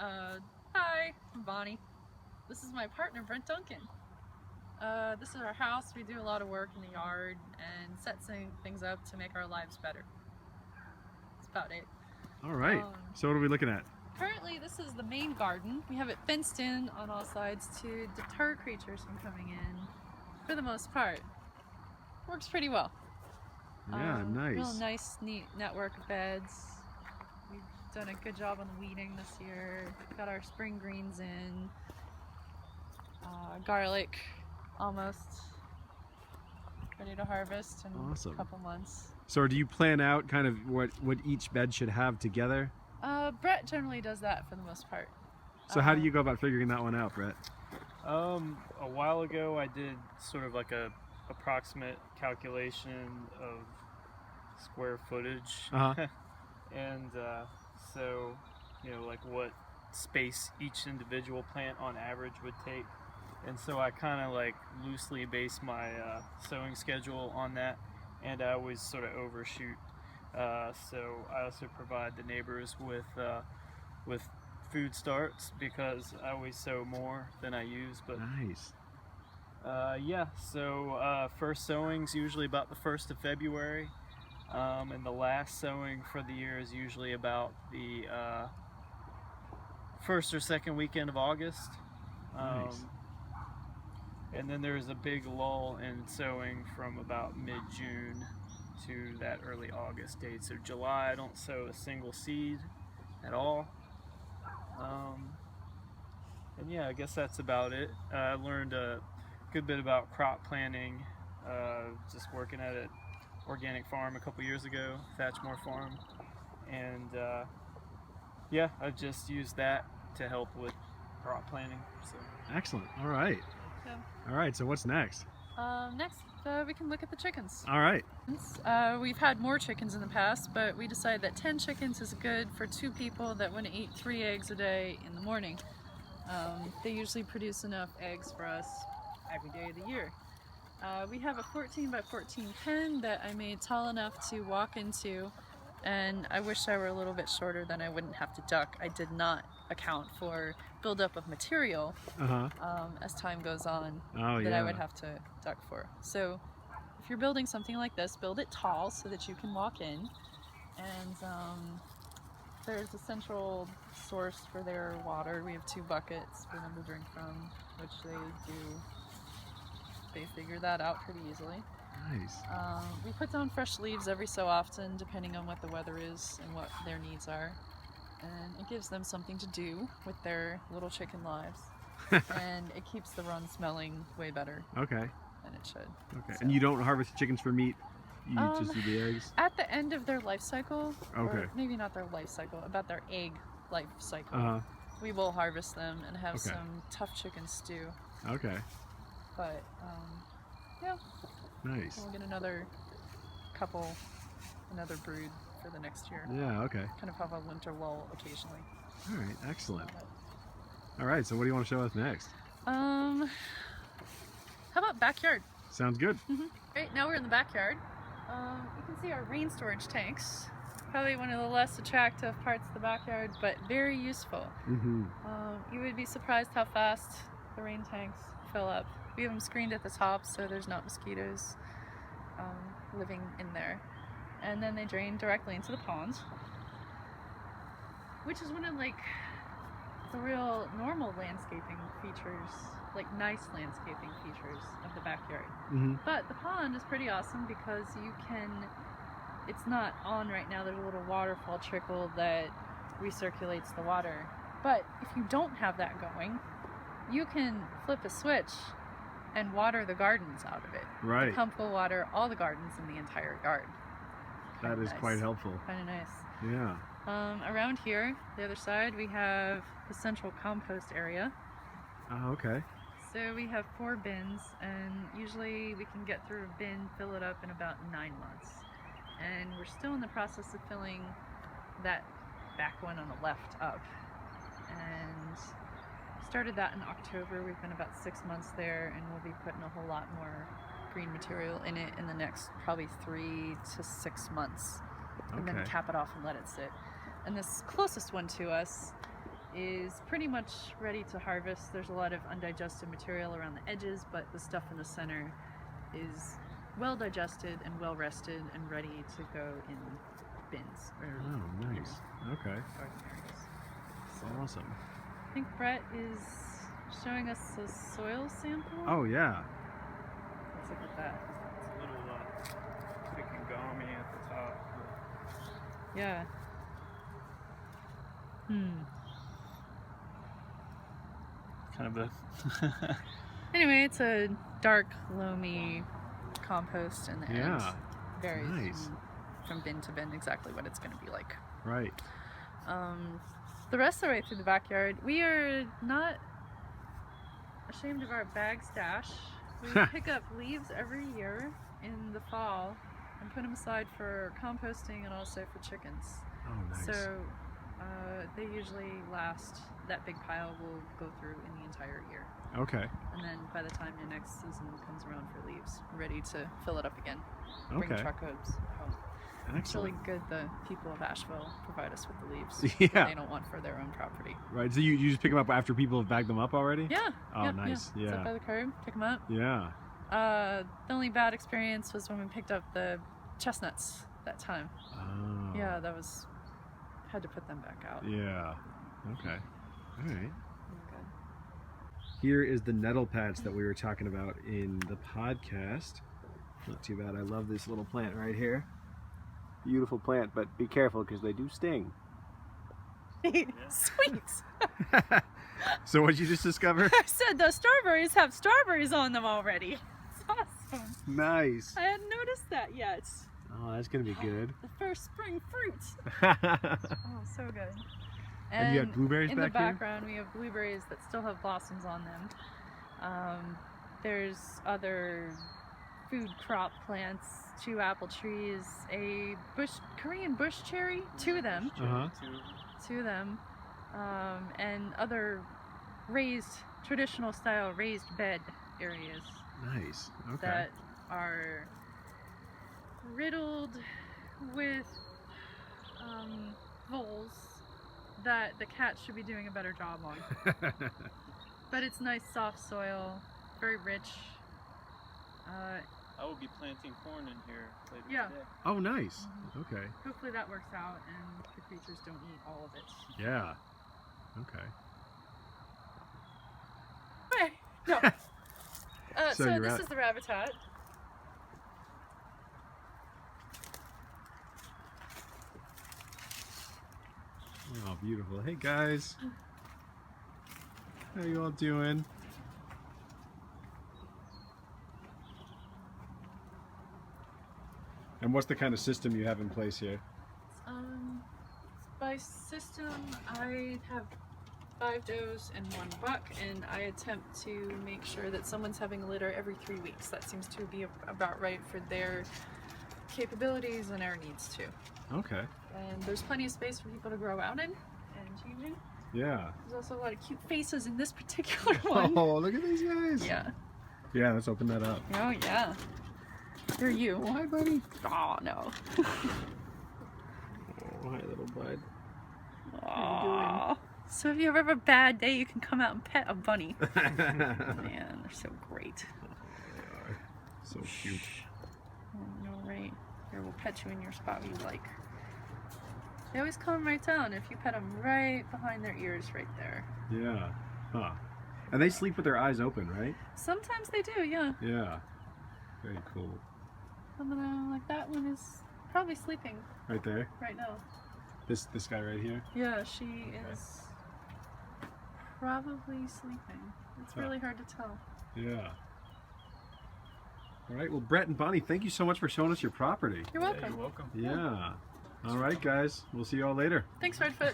Hi, I'm Bonnie. This is my partner, Brent Duncan. This is our house. We do a lot of work in the yard and set things up to make our lives better. That's about it. All right. So what are we looking at? Currently, this is the main garden. We have it fenced in on all sides to deter creatures from coming in, for the most part. Works pretty well. Yeah, nice. Real nice, neat network of beds. We've done a good job on the weeding this year. Got our spring greens in. Garlic, almost ready to harvest in Awesome. a couple months. So do you plan out kind of what each bed should have together? Brett generally does that for the most part. So how do you go about figuring that one out, Brett? A while ago I did sort of like a approximate calculation of square footage. And so, you know, like what space each individual plant on average would take. And so I kind of like loosely base my sowing schedule on that, and I always sort of overshoot. So I also provide the neighbors with food starts because I always sow more than I use. But nice. Yeah, so first sowing's usually about the 1st of February, and the last sowing for the year is usually about the first or second weekend of August. Nice. And then there's a big lull in sowing from about mid-June to that early August date. So July I don't sow a single seed at all. And yeah, I guess that's about it. I learned a good bit about crop planting just working at an organic farm a couple years ago, Thatchmore Farm. And yeah, I've just used that to help with crop planting. So. Excellent. All right. Yeah. All right. So what's next? Next, we can look at the chickens. All right. We've had more chickens in the past, but we decided that 10 chickens is good for 2 people that want to eat 3 eggs a day in the morning. They usually produce enough eggs for us every day of the year. We have a 14 by 14 pen that I made tall enough to walk into, and I wish I were a little bit shorter, then I wouldn't have to duck. I did not account for buildup of material as time goes on that I would have to duck for. So if you're building something like this, build it tall so that you can walk in, and there's a central source for their water. We have 2 buckets for them to drink from, which they figure that out pretty easily. Nice. We put down fresh leaves every so often, depending on what the weather is and what their needs are. And it gives them something to do with their little chicken lives. And it keeps the run smelling way better Okay. than it should. Okay. So, And you don't harvest chickens for meat? You just do the eggs? at the end of their life cycle, Okay. or maybe not their life cycle, about their egg life cycle, we will harvest them and have some tough chicken stew. Okay. But yeah, Nice. we'll get another brood for the next year. Yeah, okay. Kind of have a winter lull occasionally. All right, excellent. All right, so what do you want to show us next? How about backyard? Sounds good. Right, now we're in the backyard. You can see our rain storage tanks. Probably one of the less attractive parts of the backyard, but very useful. You would be surprised how fast the rain tanks fill up. We have them screened at the top so there's not mosquitoes living in there. And then they drain directly into the pond, which is one of like the real normal landscaping features, like nice landscaping features of the backyard. But the pond is pretty awesome because you can, it's not on right now, there's a little waterfall trickle that recirculates the water. But if you don't have that going, you can flip a switch and water the gardens out of it. Right. The pump will water all the gardens in the entire yard. That is quite helpful. Kind of nice. Yeah. Around here, the other side, we have the central compost area. Oh, okay. So we have 4 bins, and usually we can get through a bin, fill it up in about 9 months. And we're still in the process of filling that back one on the left up. And started that in October. We've been about 6 months there, and we'll be putting a whole lot more green material in it in the next probably 3 to 6 months. And then cap it off and let it sit. And this closest one to us is pretty much ready to harvest. There's a lot of undigested material around the edges, but the stuff in the center is well digested and well rested and ready to go in bins. Or, Oh, nice. Okay. garden areas. So Awesome. I think Brett is showing us a soil sample. Oh, yeah. Let's look at that. It's a little thick and gummy at the top. Yeah. Kind of a Anyway, it's a dark, loamy compost, and the Yeah. end varies Nice. from bin to bin exactly what it's going to be like. Right. The rest of the way through the backyard, we are not ashamed of our bag stash. We pick up leaves every year in the fall and put them aside for composting and also for chickens. Oh, nice. So they usually last, that big pile will go through in the entire year. Okay. And then by the time the next season comes around for leaves, we're ready to fill it up again. Bring Okay. truckloads home. It's really Excellent. good the people of Asheville provide us with the leaves Yeah. that they don't want for their own property. Right. So you just pick them up after people have bagged them up already? Yeah. Oh, yep, nice. Yeah. It's up Yeah. by the curb, pick them up. Yeah. The only bad experience was when we picked up the chestnuts that time. Oh. Yeah, that was, had to put them back out. Yeah. Okay. All right. Good. Here is the nettle patch that we were talking about in the podcast. Not too bad. I love this little plant right here. Beautiful plant, but be careful because they do sting. Sweet. So what did you just discover? I said the strawberries have strawberries on them already. It's awesome. Nice. I hadn't noticed that yet. Oh, that's gonna be good. The first spring fruit. And Oh, so good. you have blueberries in back the here? background, we have blueberries that still have blossoms on them. There's other food crop plants, 2 apple trees, a Korean bush cherry, 2 of them, Uh-huh. 2 of them, and other traditional style raised bed areas Nice. Okay. that are riddled with voles that the cats should be doing a better job on. But it's nice soft soil, very rich. I will be planting corn in here later Yeah. today. Oh, nice. Okay. Hopefully that works out and the creatures don't eat all of it. Yeah. Okay. Hey, no. So So you're this out- is the habitat. Oh, beautiful. Hey, guys. How you all doing? And what's the kind of system you have in place here? By system, I have 5 does and 1 buck, and I attempt to make sure that someone's having a litter every 3 weeks. That seems to be about right for their capabilities and our needs too. Okay. And there's plenty of space for people to grow out in and change in. Yeah. There's also a lot of cute faces in this particular one. Oh, look at these guys. Yeah. Yeah, let's open that up. Oh yeah. You're you. Oh, hi, buddy. Oh no. Oh, hi, little bud. Aww. So if you ever have a bad day, you can come out and pet a bunny. Man, they're so great. They are so cute. I know, right? Here, we'll pet you in your spot you like. They always calm right down if you pet them right behind their ears right there. Yeah. Huh. And they sleep with their eyes open, right? Sometimes they do, yeah. Yeah. Very cool. Like that one is probably sleeping Right there. right now. This guy right here. Yeah, she is probably sleeping. It's really hard to tell. Yeah. All right. Well, Brett and Bonnie, thank you so much for showing us your property. You're welcome. Yeah, you're welcome. Yeah. All right, guys. We'll see you all later. Thanks, Redfoot.